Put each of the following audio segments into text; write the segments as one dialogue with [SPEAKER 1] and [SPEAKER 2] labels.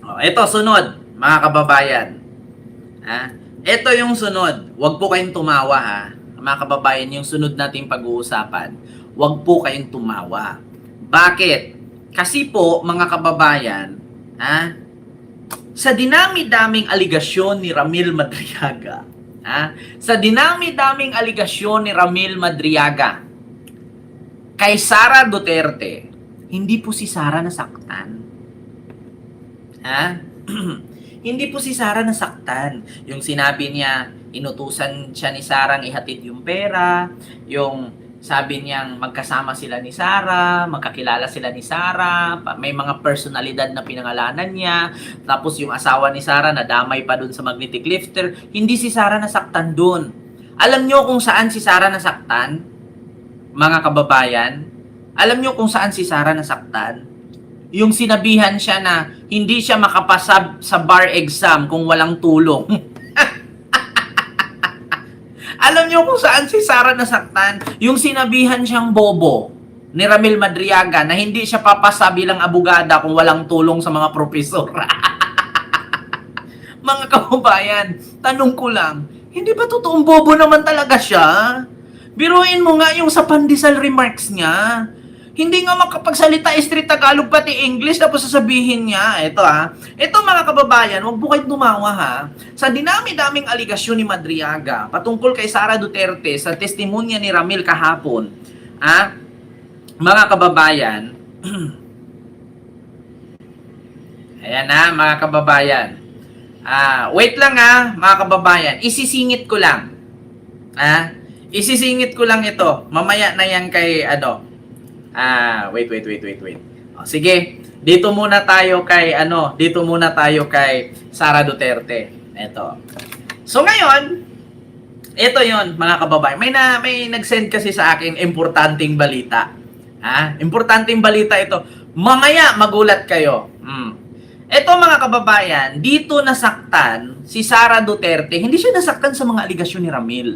[SPEAKER 1] Ito, sunod, mga kababayan. Ito yung sunod. Huwag po kayong tumawa, ha. Mga kababayan, yung sunod nating pag-uusapan, huwag po kayong tumawa. Bakit? Kasi po, mga kababayan, sa dinami-daming aligasyon ni Ramil Madriaga, sa dinami-daming aligasyon ni Ramil Madriaga kay Sara Duterte, hindi po si Sara nasaktan. Hindi po si Sara nasaktan. Yung sinabi niya, inutusan siya ni Sarang ihatid yung pera, yung sabi niyang magkasama sila ni Sara, magkakilala sila ni Sara, may mga personalidad na pinangalanan niya, tapos yung asawa ni Sara nadamay pa dun sa magnetic lifter, hindi si Sara nasaktan dun. Alam niyo kung saan si Sara nasaktan, mga kababayan? Alam niyo kung saan si Sara nasaktan? Yung sinabihan siya na hindi siya makapasa sa bar exam kung walang tulong. Alam niyo kung saan si Sara nasaktan? Yung sinabihan siyang bobo ni Ramil Madriaga na hindi siya papasa bilang abogada kung walang tulong sa mga propesor. Mga kababayan, tanong ko lang, hindi ba totoong bobo naman talaga siya? Biruin mo nga yung sa pandesal remarks niya. Hindi nga makapagsalita straight Tagalog pati English tapos sasabihin niya, ito mga kababayan, huwag po kayong tumawa ha. Sa dinami-daming aligasyon ni Madriaga patungkol kay Sara Duterte sa testimonya ni Ramil kahapon, mga kababayan, ayan na mga kababayan, wait lang mga kababayan, isisingit ko lang, isisingit ko lang ito, mamaya na yan kay wait. Sige, dito muna tayo kay Sara Duterte. Ito. So ngayon, ito 'yon mga kababayan. May nag-send kasi sa akin importanteng balita. Importanteng balita ito. Mamaya magulat kayo. Ito mga kababayan, dito nasaktan si Sara Duterte. Hindi siya nasaktan sa mga aligasyon ni Ramil.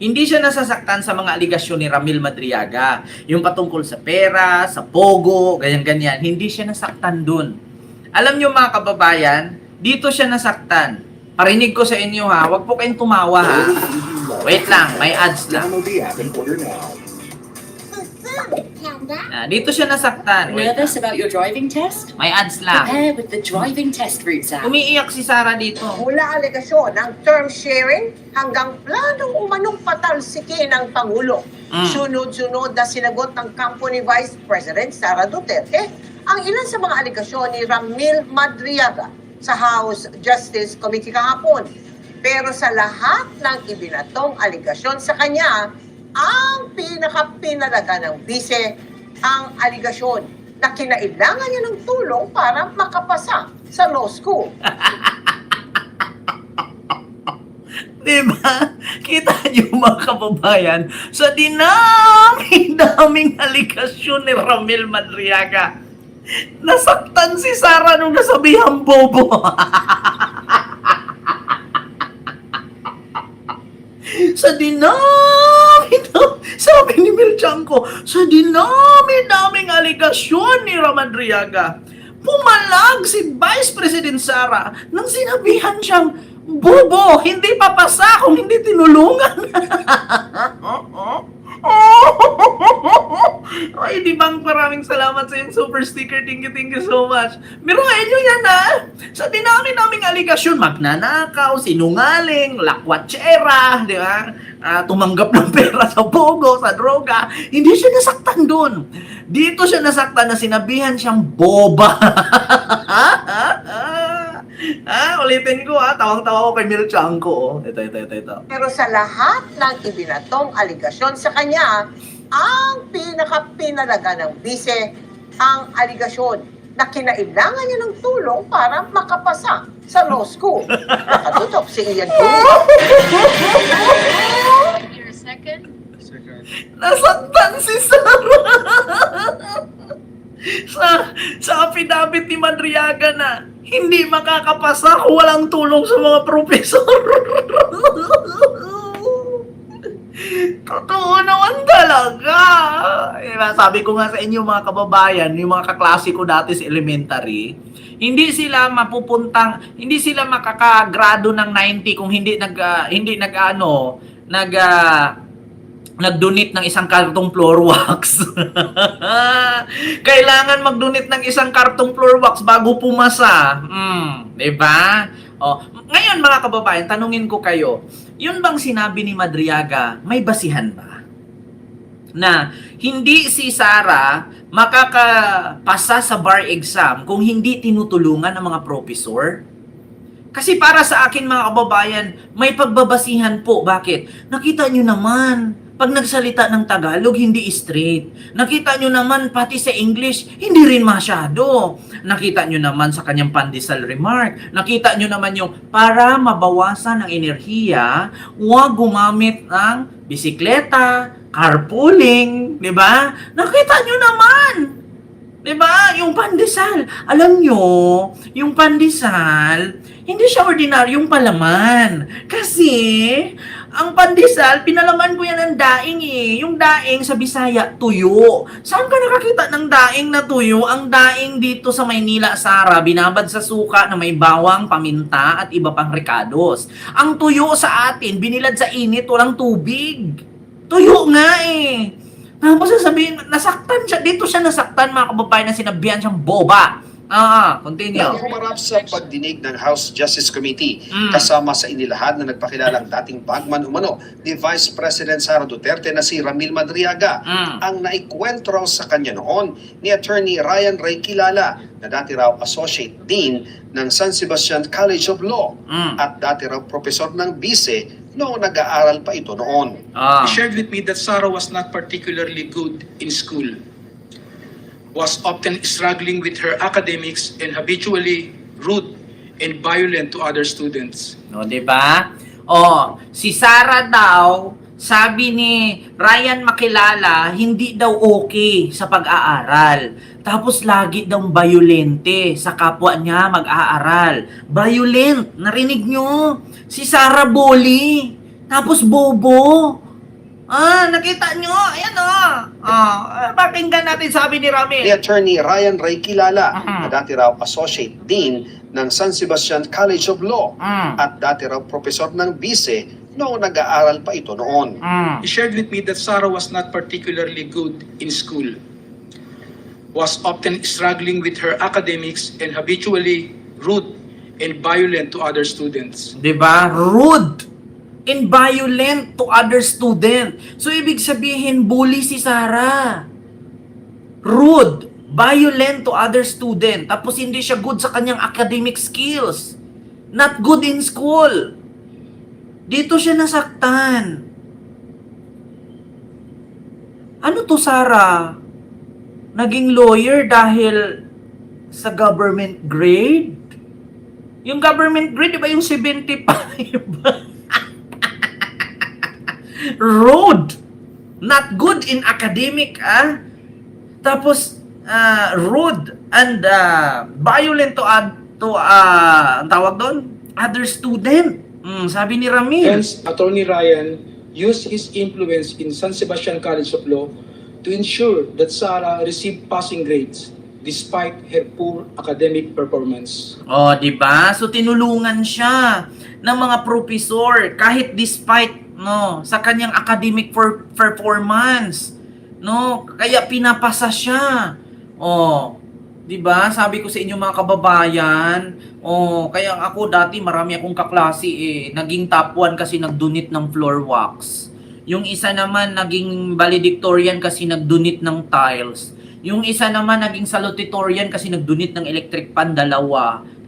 [SPEAKER 1] Hindi siya nasasaktan sa mga aligasyon ni Ramil Madriaga. Yung patungkol sa pera, sa pogo, ganyan-ganyan. Hindi siya nasaktan dun. Alam nyo mga kababayan, dito siya nasaktan. Parinig ko sa inyo ha, wag po kayong tumawa ha. Wait lang, may ads lang. Dito siya nasaktan.
[SPEAKER 2] Nervous about your driving test?
[SPEAKER 1] May ads lang.
[SPEAKER 2] Prepare with the driving test routes app.
[SPEAKER 1] Umiiyak si Sara dito.
[SPEAKER 3] Mula alegasyon ng term sharing hanggang planong umanong patalsikin ng Pangulo. Sunod-sunod na sinagot ng kampo ni Vice President Sara Duterte ang ilan sa mga alegasyon ni Ramil Madriaga sa House Justice Committee kahapon. Pero sa lahat ng ibinatong alegasyon sa kanya, ang pinakapinalaga ng bise ang aligasyon na kinailangan niya ng tulong para makapasa sa law school.
[SPEAKER 1] Diba? Kita niyo mga kababayan, sa dinami-daming aligasyon ni Ramil Madriaga, nasaktan si Sara nung nasabihang bobo. Sa sabi ni Milchanko, sa dinami-daming aligasyon ni Madriaga, pumalag si Vice President Sara nang sinabihan siyang bobo, hindi papasa kung hindi tinulungan. Ay, di bang maraming salamat sa yung super sticker. Thank you so much. Biruin nyo yan sa dinami-daming aligasyon, magnanakaw, sinungaling, lakwatsera, di ba? Tumanggap ng pera sa bogo, sa droga. Hindi siya nasaktan doon. Dito siya nasaktan na sinabihan siyang boba. Ulitin ko tawang-tawa ko kay Milchanko. Ito.
[SPEAKER 3] Pero sa lahat ng ibinatong aligasyon sa kanya, ang pinakapinalaga ng bise ang aligasyon na kinailangan niya ng tulong para makapasa sa law school. Nakatutok si Ian Tulio.
[SPEAKER 1] Nasaktan si Sara. sa affidavit ni Madriaga na hindi makakapasa kung walang tulong sa mga profesor. Totoo naman talaga. Sabi ko nga sa inyo mga kababayan, yung mga kaklase ko dati sa elementary, Hindi sila mapupuntang, hindi sila makakagrado ng 90 kung nag-donate ng isang kartong floor wax. Kailangan mag-donate ng isang kartong floor wax bago pumasa. 'Di ba? Ngayon mga kababayan, tanungin ko kayo, yun bang sinabi ni Madriaga, may basihan ba? Na hindi si Sara makakapasa sa bar exam kung hindi tinutulungan ng mga professor? Kasi para sa akin mga kababayan, may pagbabasihan po. Bakit? Nakita nyo naman, pag nagsalita ng Tagalog, hindi straight. Nakita nyo naman, pati sa English, hindi rin masyado. Nakita nyo naman sa kanyang pandesal remark. Nakita nyo naman yung para mabawasan ang enerhiya, huwag gumamit ng bisikleta, carpooling, di ba? Nakita nyo naman. Di ba? Yung pandesal. Alam nyo, yung pandesal, hindi siya ordinaryong palaman. Kasi, ang pandesal, pinalaman ko yan ng daing eh. Yung daing sa Bisaya, tuyo. Saan ka nakakita ng daing na tuyo? Ang daing dito sa Maynila, Sara, binabad sa suka na may bawang, paminta, at iba pang ricados. Ang tuyo sa atin, binilad sa init, walang tubig. Tuyo nga eh. Tapos sasabihin, nasaktan siya. Dito siya nasaktan, mga kababayan, na sinabihan siyang boba. Continue.
[SPEAKER 4] Humarap sa pagdinig ng House Justice Committee kasama sa inilahad na nagpakilalang dating bagman umano ni Vice President Sara Duterte na si Ramil Madriaga. Ang naikwento raw sa kanya noon ni Attorney Ryan Ray Kilala na dati raw Associate Dean ng San Sebastian College of Law at dati raw Professor ng BISE noong nag-aaral pa ito noon.
[SPEAKER 5] He shared with me that Sarah was not particularly good in school, was often struggling with her academics and habitually rude and violent to other students.
[SPEAKER 1] No, 'di ba? Si Sara daw, sabi ni Ryan Makilala, hindi daw okay sa pag-aaral. Tapos lagi daw violente sa kapwa niya mag-aaral. Violent, narinig nyo? Si Sara bully. Tapos bobo. Nakita nyo? Ayan pakinggan natin sabi ni Rami.
[SPEAKER 4] Ni Attorney Ryan Ray Kilala na dati raw Associate Dean ng San Sebastian College of Law at dati raw Professor ng BISE noong nag-aaral pa ito noon.
[SPEAKER 5] He shared with me that Sarah was not particularly good in school, was often struggling with her academics and habitually rude and violent to other students.
[SPEAKER 1] 'Di ba? Rude and violent to other student. So, ibig sabihin, bully si Sara. Rude, violent to other student. Tapos, hindi siya good sa kanyang academic skills. Not good in school. Dito siya nasaktan. Ano to, Sara? Naging lawyer dahil sa government grade? Yung government grade, di ba yung 75? Rude, not good in academic, Tapos rude and violent to ang tawag doon, other student. Sabi ni Ramil.
[SPEAKER 5] Hence, Attorney Ryan used his influence in San Sebastian College of Law to ensure that Sarah received passing grades despite her poor academic performance.
[SPEAKER 1] Di ba? So tinulungan siya ng mga professor kahit despite sa kanyang academic performance. Kaya pinapasa siya. 'Di ba? Sabi ko sa inyo mga kababayan, kaya ako dati marami akong kaklase naging top 1 kasi nagdonate ng floor wax. Yung isa naman naging valedictorian kasi nagdonate ng tiles. Yung isa naman naging salutatorian kasi nagdonate ng electric pan 2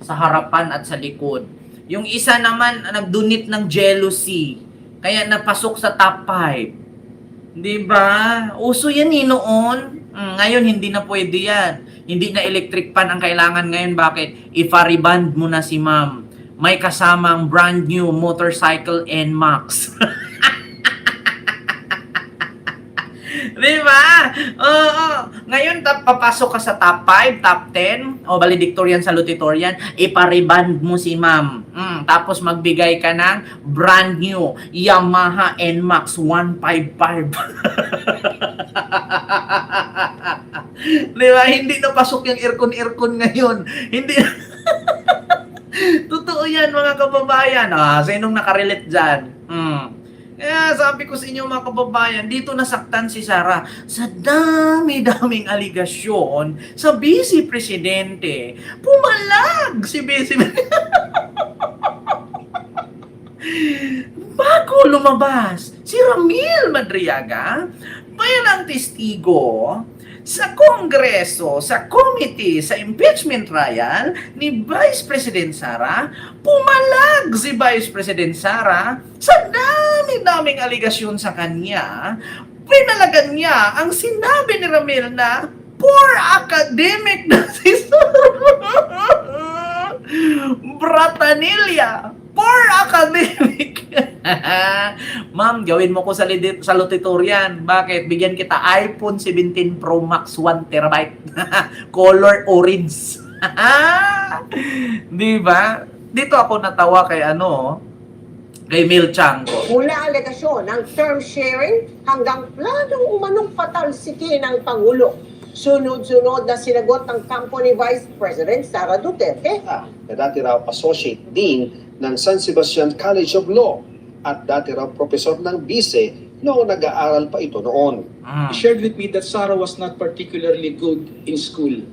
[SPEAKER 1] sa harapan at sa likod. Yung isa naman nagdonate ng jealousy. Kaya napasok sa top 5. 'Di ba? Uso yan noon. Ngayon hindi na pwede yan. Hindi na electric pan ang kailangan ngayon. Bakit? I-fariband mo na si ma'am. May kasamang brand new motorcycle NMAX. Di ba? Ngayon, papasok ka sa top 5, top 10, o valedictorian, salutatorian, ipariband mo si ma'am. Tapos magbigay ka ng brand new Yamaha NMAX 155. Di ba? Hindi na pasok yung aircon ngayon. Hindi. Totoo yan, mga kababayan. Sinong nakarelate dyan? Kaya sabi ko sa inyo, mga kababayan, dito nasaktan si Sara sa dami-daming aligasyon sa Vice Presidente. Pumalag si Vice Bago lumabas si Ramil Madriaga, bayan ang testigo sa Kongreso, sa committee, sa impeachment trial ni Vice President Sara, pumalag si Vice President Sara sa dami-daming aligasyon sa kanya. Pinalagan niya ang sinabi ni Ramil na poor academic na si Bratanilla. Poor academic. Ma'am, gawin mo ko sa salutatorian. Bakit? Bigyan kita iPhone 17 Pro Max 1 terabyte. Color orange. Di ba? Dito ako natawa kay kay Mil Chango.
[SPEAKER 3] Mula alegasyon ng term sharing hanggang planong umanong patalsikin ng Pangulo. Sunod-sunod na sinagot ng kampo ni Vice President Sara Duterte.
[SPEAKER 4] Na dati raw Associate Dean ng San Sebastian College of Law at dati raw profesor ng BISE noong nag-aaral pa ito noon.
[SPEAKER 5] He shared with me that Sarah was not particularly good in school,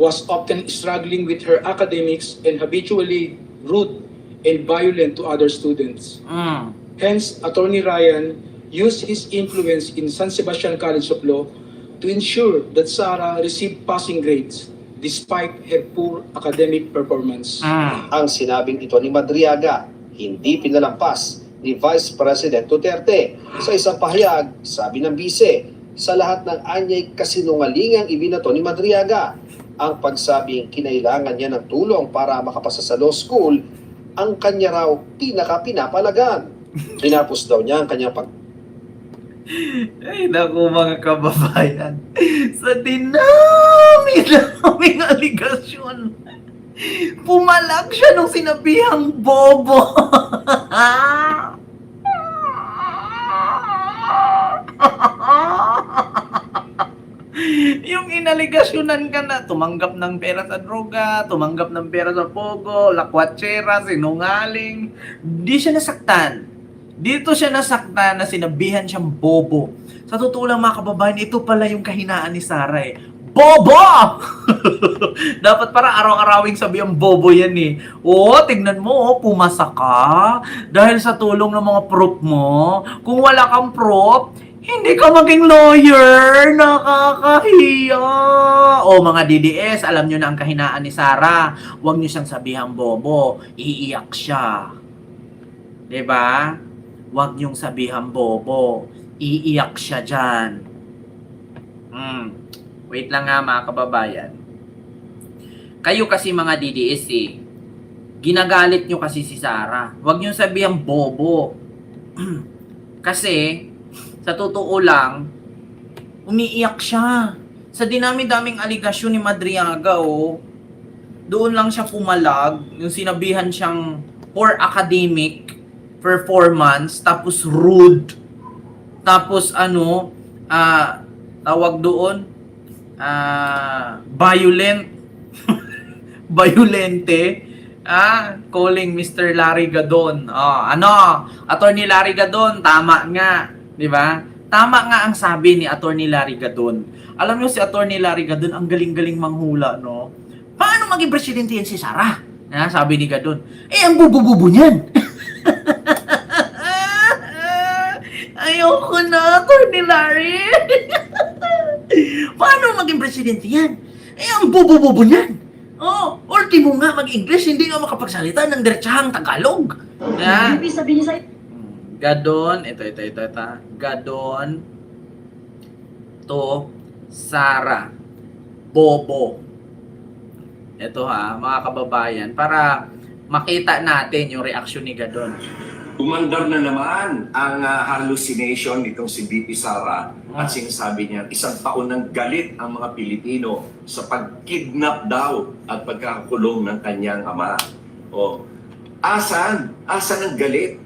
[SPEAKER 5] was often struggling with her academics and habitually rude and violent to other students. Hence, Attorney Ryan used his influence in San Sebastian College of Law to ensure that Sarah received passing grades despite her poor academic performance.
[SPEAKER 4] Ang sinabing ito ni Madriaga, hindi pinalampas ni Vice President Duterte. Sa isang pahayag, sabi ng BISE, sa lahat ng anyay kasinungalingang ibinato ni Madriaga, ang pagsabing kinailangan niya ng tulong para makapasa sa law school, ang kanya raw pinaka-pinapalagan. Tinapos daw niya ang kanyang
[SPEAKER 1] Ay, naku mga kababayan. Sa dinami-daming aligasyon, pumalag siya nung sinabihang bobo. Yung inaligasyonan ka na, tumanggap ng pera sa droga, tumanggap ng pera sa pogo, lakwatsera, sinungaling. Di siya nasaktan. Dito siya nasaktan na sinabihan siyang bobo. Sa totoo lang mga kababayan, ito pala yung kahinaan ni Sara eh. Bobo! Dapat para araw-arawing sabi ang bobo yan eh. Tignan mo, pumasa ka. Dahil sa tulong ng mga proof mo. Kung wala kang proof, hindi ka maging lawyer. Nakakahiya. Mga DDS, alam nyo na ang kahinaan ni Sara. Huwag nyo siyang sabihang bobo. Iiyak siya. Diba? Huwag niyong sabihang bobo. Iiyak siya dyan. Wait lang nga mga kababayan. Kayo kasi mga DDS ginagalit nyo kasi si Sara. Huwag niyong sabihang bobo. Kasi, sa totoo lang, umiiyak siya. Sa dinami-daming aligasyon ni Madriaga, doon lang siya pumalag. Yung sinabihan siyang poor academic performance, tapos rude, tapos tawag doon, violent, violente, calling Mr. Larry Gadon. Attorney Larry Gadon, tama nga, di ba? Tama nga ang sabi ni Attorney Larry Gadon. Alam niyo si Attorney Larry Gadon, ang galing-galing manghula, no? Paano maging presidente yan si Sara? Sabi ni Gadon, ang bubu-bubu niyan. Ayoko na, Attorney Larry. Paano maging presidente yan? Ang bubu-bubu niyan. Ultimo nga mag-English, hindi nga makapagsalita ng diretsahang Tagalog.
[SPEAKER 2] Ibig sabihin sa'yo,
[SPEAKER 1] Gadon, ito. Gadon to Sara. Bobo. Ito mga kababayan, para makita natin yung reaksyon ni Gadon.
[SPEAKER 6] Umandar na naman ang hallucination nitong si VP Sara at sinasabi niya, isang taon ng galit ang mga Pilipino sa pagkidnap daw at pagkakakulong ng kanyang ama. Asan? Asan ang galit?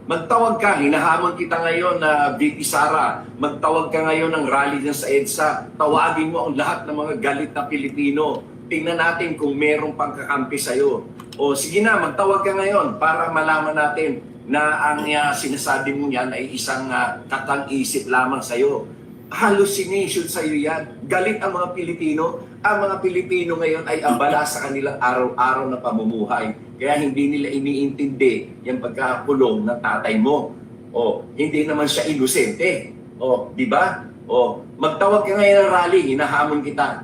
[SPEAKER 6] Magtawag ka, hinahamon kita ngayon na VP Sara. Magtawag ka ngayon ng rally dyan sa EDSA. Tawagin mo ang lahat ng mga galit na Pilipino. Tingnan natin kung merong pangkakampi sa'yo. O sige na, magtawag ka ngayon para malaman natin na ang sinasabi mo yan ay isang katang-isip lamang sa'yo. Hallucination sa'yo yan. Galit ang mga Pilipino. Ang mga Pilipino ngayon ay abala sa kanilang araw-araw na pamumuhay. Kaya hindi nila iniintindi yung pagkakulong ng tatay mo. O, hindi naman siya inosente. O, di ba? O, magtawag ka ngayon ng rally, hinahamon kita.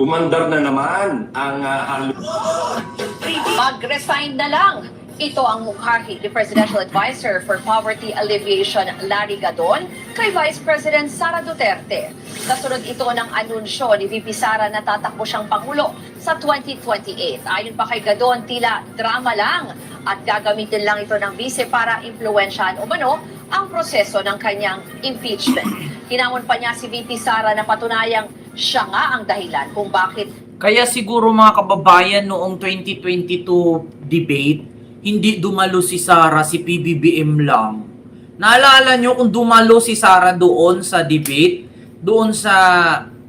[SPEAKER 6] Umandar na naman ang
[SPEAKER 7] Mag-resign na lang. Ito ang mukhahi ni Presidential Advisor for Poverty Alleviation Larry Gadon kay Vice President Sara Duterte. Kasunod ito ng anunsyo ni VP Sara na tatakbo siyang Pangulo sa 2028. Ayon pa kay Gadon, tila drama lang at gagamitin lang ito ng vice para impluwensyahan umano ang proseso ng kanyang impeachment. Hinamon pa niya si VP Sara na patunayang siya nga ang dahilan kung bakit.
[SPEAKER 1] Kaya siguro mga kababayan noong 2022 debate, hindi dumalo si Sara, si PBBM lang. Naalala nyo kung dumalo si Sara doon sa debate, doon sa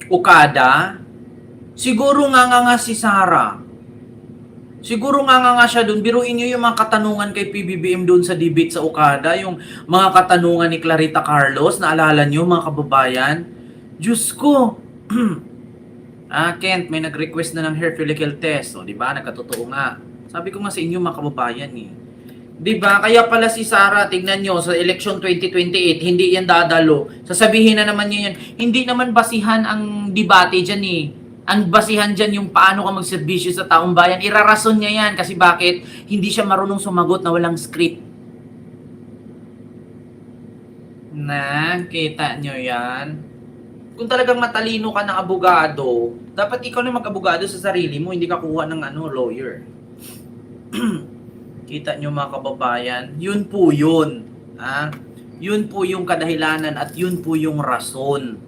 [SPEAKER 1] Okada, siguro nga si Sara. Siguro nga siya doon. Biruin nyo yung mga katanungan kay PBBM doon sa debate sa Okada, yung mga katanungan ni Clarita Carlos, naalala nyo mga kababayan? Diyos ko! Kent, may nag-request na ng hair follicle test. O, di ba? Nagkatotoo nga. Sabi ko nga sa inyo mga kababayan eh. 'Di ba? Kaya pala si Sara, tignan nyo sa election 2028, hindi yan dadalo. Sasabihin na naman niya yan, hindi naman basihan ang debate diyan eh. Ang basihan diyan yung paano ka magserbisyo sa taong bayan. Irarason niya yan kasi bakit? Hindi siya marunong sumagot na walang script. Na, kita nyo yan? Kung talagang matalino ka ng abogado, dapat ikaw na mag-abogado sa sarili mo, hindi ka kuha ng lawyer. Kita nyo mga kababayan, yun po yun. Yun po yung kadahilanan at yun po yung rason.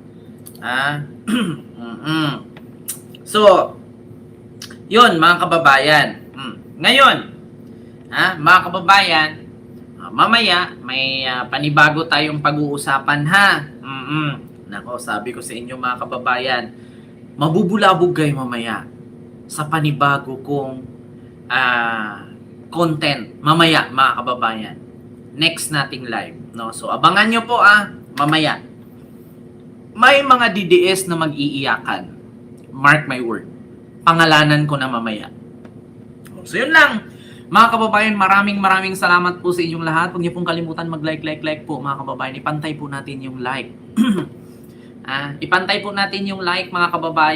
[SPEAKER 1] So, yun mga kababayan. Ngayon, mga kababayan, mamaya may panibago tayong pag-uusapan ha. Nako, sabi ko sa inyo mga kababayan, mabubulabog kayo mamaya sa panibago kong content mamaya mga kababayan. Next nating live, no? So abangan nyo po mamaya. May mga DDS na mag-iiyakan. Mark my word. Pangalanan ko na mamaya. So yun lang. Mga kababayan, maraming salamat po sa inyong lahat. Huwag niyo pong kalimutan mag-like po mga kababayan. Ipantay po natin yung like. Ipantay po natin yung like mga kababayan.